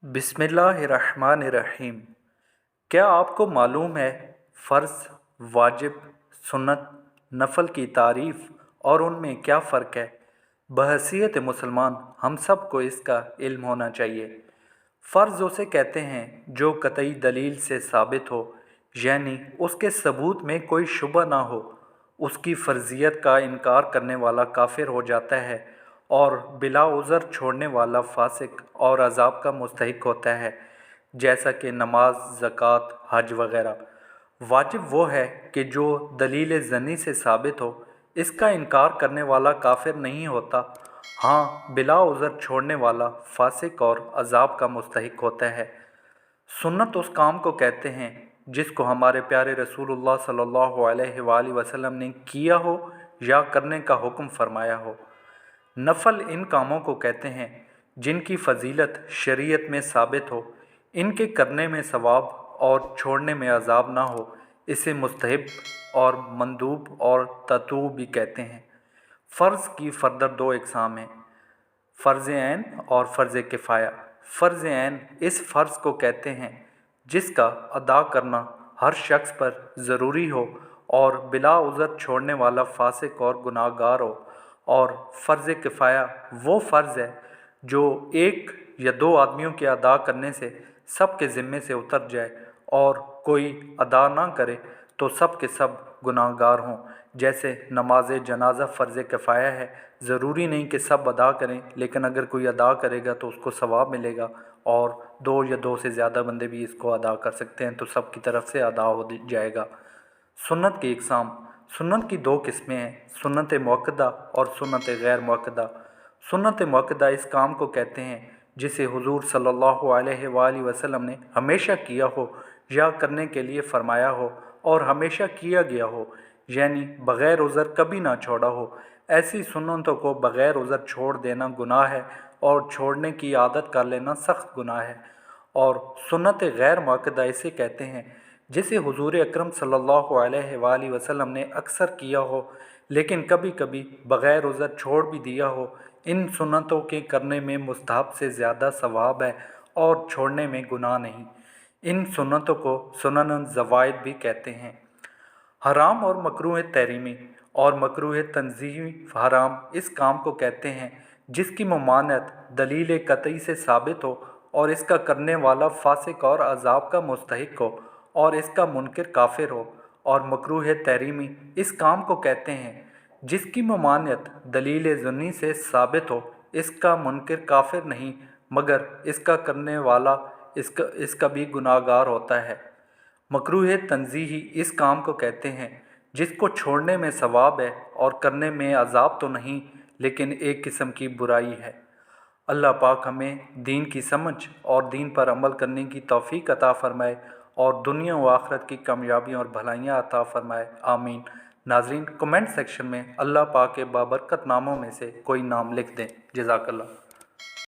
बिस्मिल्लाहिर्रहमानिर्रहीम। क्या आपको मालूम है फ़र्ज़, वाजिब, सुन्नत, नफल की तारीफ़ और उनमें क्या फ़र्क है? बहैसियत मुसलमान हम सब को इसका इल्म होना चाहिए। फ़र्ज़ उसे कहते हैं जो कतई दलील से साबित हो, यानी उसके सबूत में कोई शुबा ना हो। उसकी फ़र्ज़ियत का इनकार करने वाला काफिर हो जाता है और बिला उज़र छोड़ने वाला फासिक और अज़ाब का मुस्तहिक होता है, जैसा कि नमाज, ज़कात, हज वगैरह। वाजिब वो है कि जो दलील ज़नी से साबित हो, इसका इनकार करने वाला काफिर नहीं होता। हाँ, बिला उज़र छोड़ने वाला फासिक और अज़ाब का मुस्तहिक होता है। सुन्नत उस काम को कहते हैं जिसको हमारे प्यारे रसूलुल्लाह सल्लल्लाहु अलैहि वसल्लम ने किया हो या करने का हुक्म फरमाया हो। नफल इन कामों को कहते हैं जिनकी फजीलत शरीयत में साबित हो, इनके करने में सवाब और छोड़ने में अजाब ना हो। इसे मुस्तहिब और मंदूब और ततू भी कहते हैं। फ़र्ज़ की फर्दर दो इकसाम हैं, फ़र्ज़ ऐन और फ़र्ज़ किफ़ाया। फ़र्ज़ ऐन इस फ़र्ज़ को कहते हैं जिसका अदा करना हर शख्स पर ज़रूरी हो और बिला उज़र छोड़ने वाला फासिक और गुनाहगार हो। और फ़र्ज़ किफ़ाया वो फ़र्ज़ है जो एक या दो आदमियों के अदा करने से सब के ज़िम्मे से उतर जाए, और कोई अदा ना करे तो सब के सब गुनाहगार हों। जैसे नमाज जनाजा फ़र्ज़ किफ़ाया है, ज़रूरी नहीं कि सब अदा करें, लेकिन अगर कोई अदा करेगा तो उसको सवाब मिलेगा, और दो या दो से ज़्यादा बंदे भी इसको अदा कर सकते हैं तो सब की तरफ से अदा हो जाएगा। सुन्नत की इकसाम। सुन्नत की दो किस्में हैं, सुन्नत मुअक्कदा और सुन्नत गैर मुअक्कदा। सुन्नत मुअक्कदा इस काम को कहते हैं जिसे हुज़ूर सल्लल्लाहु अलैहि वसल्लम ने हमेशा किया हो या करने के लिए फ़रमाया हो और हमेशा किया गया हो, यानी बग़ैर उज़र कभी ना छोड़ा हो। ऐसी सुन्नतों को बग़ैर उज़र छोड़ देना गुनाह है और छोड़ने की आदत कर लेना सख्त गुनाह है। और सुन्नत गैर मुअक्कदा इसे कहते हैं जिसे हुज़ूर अकरम सल्लल्लाहु अलैहि वसल्लम ने अक्सर किया हो, लेकिन कभी कभी बग़ैर उज़र छोड़ भी दिया हो। इन सुन्नतों के करने में मुस्तहब से ज़्यादा सवाब है और छोड़ने में गुनाह नहीं। इन सुन्नतों को सुनन ज़वाइद भी कहते हैं। हराम और मकरूह तहरीमी और मकरूह तंज़ीही। हराम इस काम को कहते हैं जिसकी ममानत दलील कतई से साबित हो और इसका करने वाला फासिक और अजाब का मुस्तहिक हो और इसका मुनकिर काफिर हो। और मकरूह तहरीमी इस काम को कहते हैं जिसकी ममानियत दलील ज़ुन्नी से साबित हो, इसका मुनकिर काफिर नहीं मगर इसका करने वाला इसका भी गुनाहगार होता है। मकरूह तंज़ीही इस काम को कहते हैं जिसको छोड़ने में सवाब है और करने में अजाब तो नहीं, लेकिन एक किस्म की बुराई है। अल्लाह पाक हमें दीन की समझ और दीन पर अमल करने की तौफ़ीक अता फ़रमाए और दुनिया व आखिरत की कामयाबियाँ और भलाइयाँ अता फ़रमाए। आमीन। नाज़रीन, कमेंट सेक्शन में अल्लाह पाक के बाबरकत नामों में से कोई नाम लिख दें। जज़ाकल्लाह।